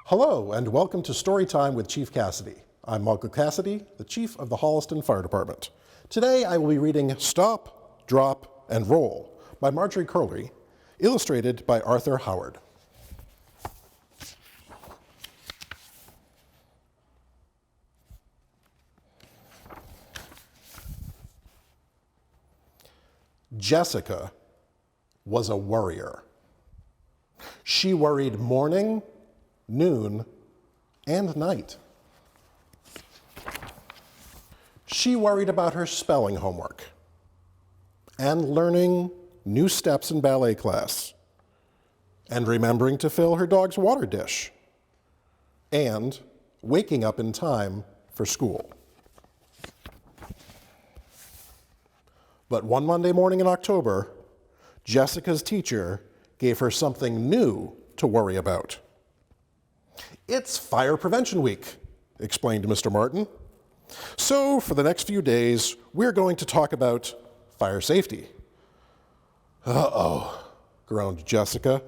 Hello, and welcome to Storytime with Chief Cassidy. I'm Michael Cassidy, the Chief of the Holliston Fire Department. Today I will be reading Stop, Drop, and Roll by Marjorie Curley, illustrated by Arthur Howard. Jessica was a worrier. She worried morning, noon, and night. She worried about her spelling homework and learning new steps in ballet class and remembering to fill her dog's water dish and waking up in time for school. But one Monday morning in October, Jessica's teacher gave her something new to worry about. "It's Fire Prevention Week," explained Mr. Martin. "So for the next few days, we're going to talk about fire safety." "Uh-oh," groaned Jessica.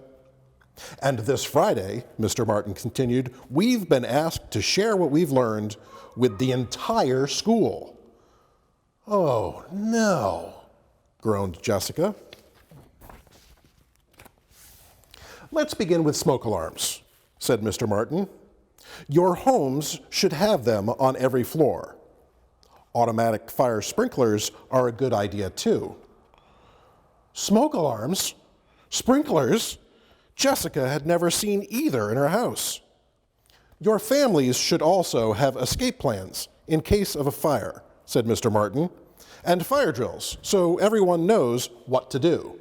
"And this Friday," Mr. Martin continued, "we've been asked to share what we've learned with the entire school." "Oh, no," groaned Jessica. "Let's begin with smoke alarms," said Mr. Martin. "Your homes should have them on every floor. Automatic fire sprinklers are a good idea too." Smoke alarms? Sprinklers? Jessica had never seen either in her house. "Your families should also have escape plans in case of a fire," said Mr. Martin, "and fire drills so everyone knows what to do."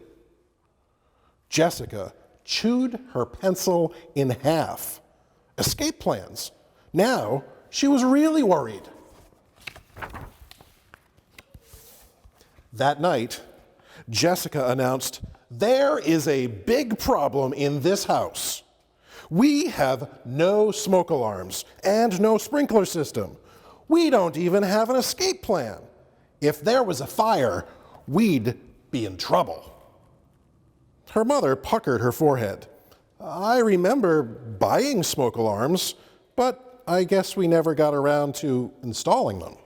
Jessica chewed her pencil in half. Escape plans. Now she was really worried. That night, Jessica announced, "There is a big problem in this house. We have no smoke alarms and no sprinkler system. We don't even have an escape plan. If there was a fire, we'd be in trouble." Her mother puckered her forehead. "I remember buying smoke alarms, but I guess we never got around to installing them.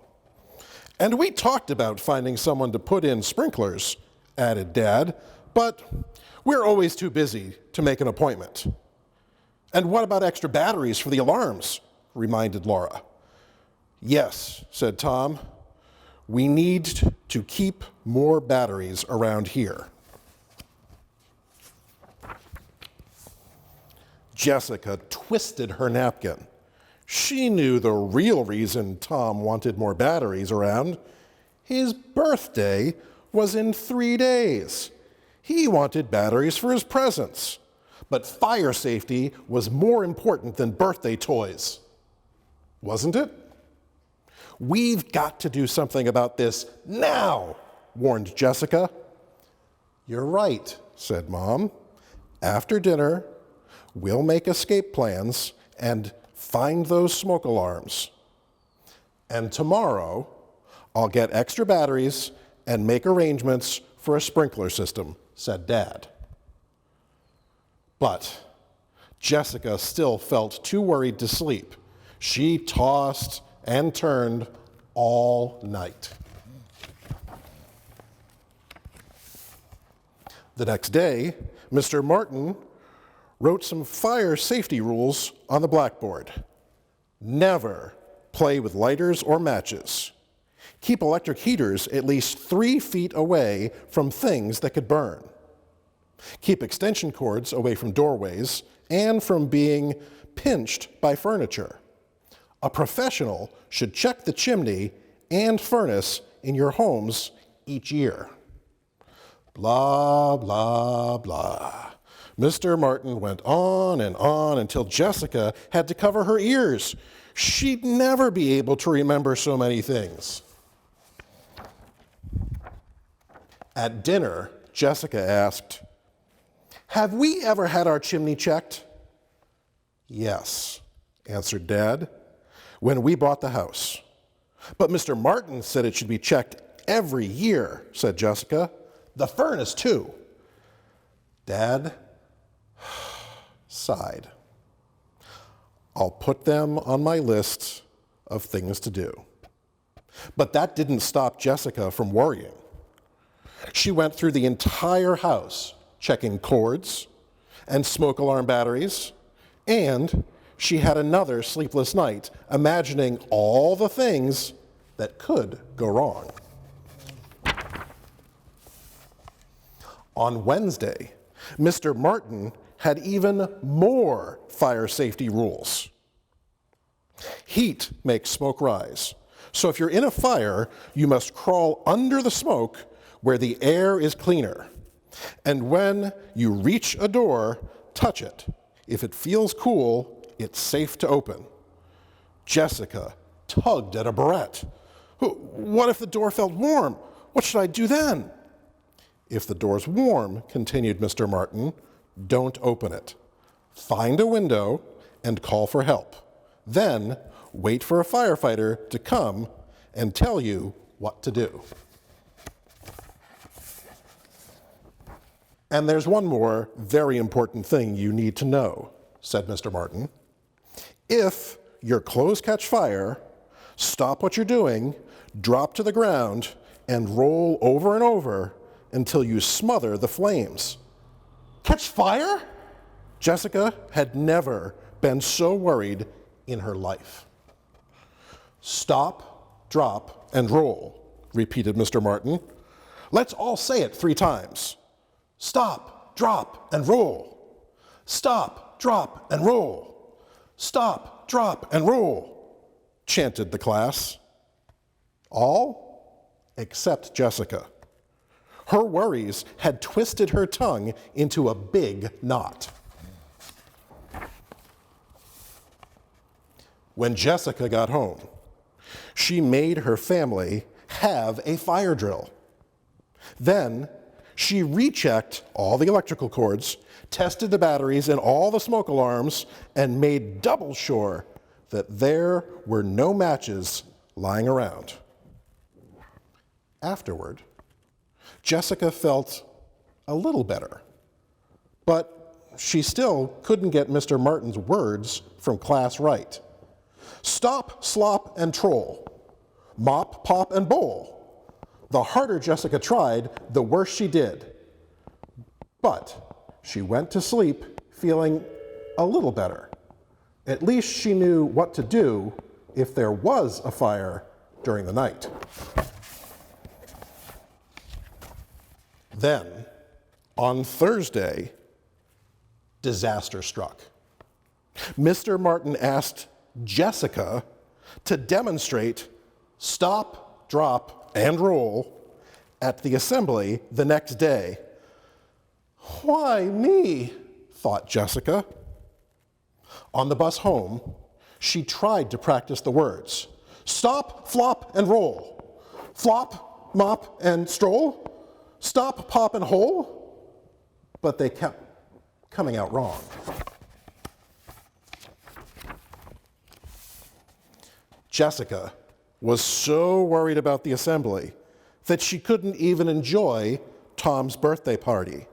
And we talked about finding someone to put in sprinklers," added Dad, "but we're always too busy to make an appointment." "And what about extra batteries for the alarms?" reminded Laura. "Yes," said Tom, "we need to keep more batteries around here." Jessica twisted her napkin. She knew the real reason Tom wanted more batteries around. His birthday was in 3 days. He wanted batteries for his presents. But fire safety was more important than birthday toys. Wasn't it? "We've got to do something about this now," warned Jessica. "You're right," said Mom. "After dinner, we'll make escape plans and find those smoke alarms. And tomorrow, I'll get extra batteries and make arrangements for a sprinkler system," said Dad. But Jessica still felt too worried to sleep. She tossed and turned all night. The next day, Mr. Martin wrote some fire safety rules on the blackboard. Never play with lighters or matches. Keep electric heaters at least 3 feet away from things that could burn. Keep extension cords away from doorways and from being pinched by furniture. A professional should check the chimney and furnace in your homes each year. Blah, blah, blah. Mr. Martin went on and on until Jessica had to cover her ears. She'd never be able to remember so many things. At dinner, Jessica asked, "Have we ever had our chimney checked?" "Yes," answered Dad, "when we bought the house. But Mr. Martin said it should be checked every year, said Jessica. The furnace, too. Dad sighed. I'll put them on my list of things to do. But that didn't stop Jessica from worrying. She went through the entire house, checking cords and smoke alarm batteries, and she had another sleepless night, imagining all the things that could go wrong. On Wednesday, Mr. Martin had even more fire safety rules. Heat makes smoke rise. So if you're in a fire, you must crawl under the smoke where the air is cleaner. And when you reach a door, touch it. If it feels cool, it's safe to open. Jessica tugged at a barrette. What if the door felt warm? What should I do then? If the door's warm, continued Mr. Martin, don't open it. Find a window and call for help. Then wait for a firefighter to come and tell you what to do. And there's one more very important thing you need to know, said Mr. Martin. If your clothes catch fire, stop what you're doing, drop to the ground, and roll over and over until you smother the flames. Catch fire? Jessica had never been so worried in her life. Stop, drop, and roll, repeated Mr. Martin. Let's all say it 3 times. Stop, drop, and roll. Stop, drop, and roll. Stop, drop, and roll, chanted the class. All except Jessica. Her worries had twisted her tongue into a big knot. When Jessica got home, she made her family have a fire drill. Then she rechecked all the electrical cords, tested the batteries in all the smoke alarms, and made double sure that there were no matches lying around. Afterward, Jessica felt a little better, but she still couldn't get Mr. Martin's words from class right. Stop, slop, and troll. Mop, pop, and bowl. The harder Jessica tried, the worse she did. But she went to sleep feeling a little better. At least she knew what to do if there was a fire during the night. Then, on Thursday, disaster struck. Mr. Martin asked Jessica to demonstrate stop, drop, and roll at the assembly the next day. Why me? Thought Jessica. On the bus home, she tried to practice the words. Stop, flop, and roll. Flop, mop, and stroll. Stop, pop, and hole. But they kept coming out wrong. Jessica was so worried about the assembly that she couldn't even enjoy Tom's birthday party.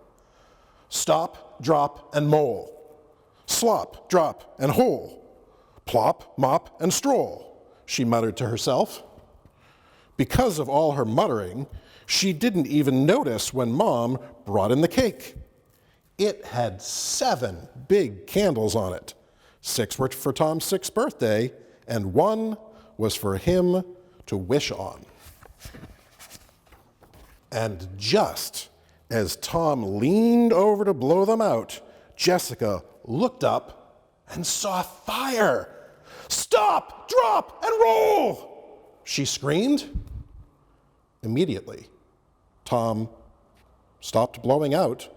Stop, drop, and mole. Slop, drop, and hole. Plop, mop, and stroll, she muttered to herself. Because of all her muttering, she didn't even notice when Mom brought in the cake. It had 7 big candles on it. 6 were for Tom's 6th birthday, and 1 was for him to wish on. And just as Tom leaned over to blow them out, Jessica looked up and saw fire. Stop, drop, and roll, she screamed. Immediately, Tom stopped blowing out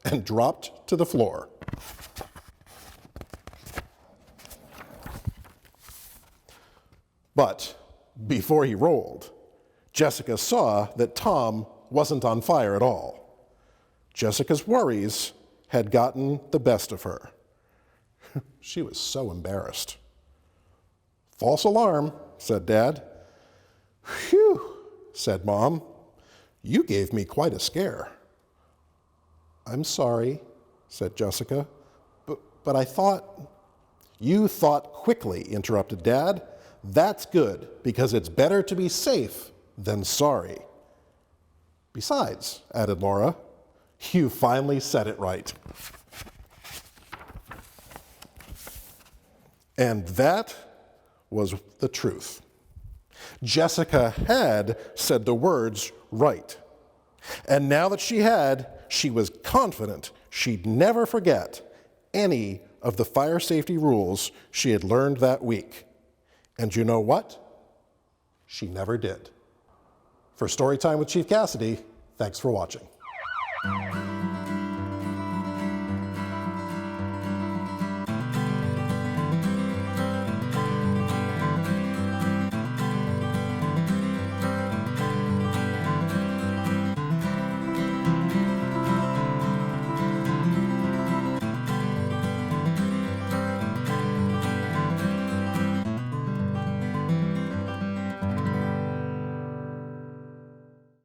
and dropped to the floor. But before he rolled, Jessica saw that Tom wasn't on fire at all. Jessica's worries had gotten the best of her. She was so embarrassed. False alarm, said Dad. Phew, said Mom. "You gave me quite a scare." "I'm sorry," said Jessica, but I thought... "You thought quickly," interrupted Dad. "That's good, because it's better to be safe than sorry." "Besides," added Laura, "you finally said it right." And that was the truth. Jessica had said the words right. And now that she had, she was confident she'd never forget any of the fire safety rules she had learned that week. And you know what? She never did. For Storytime with Chief Cassidy, thanks for watching.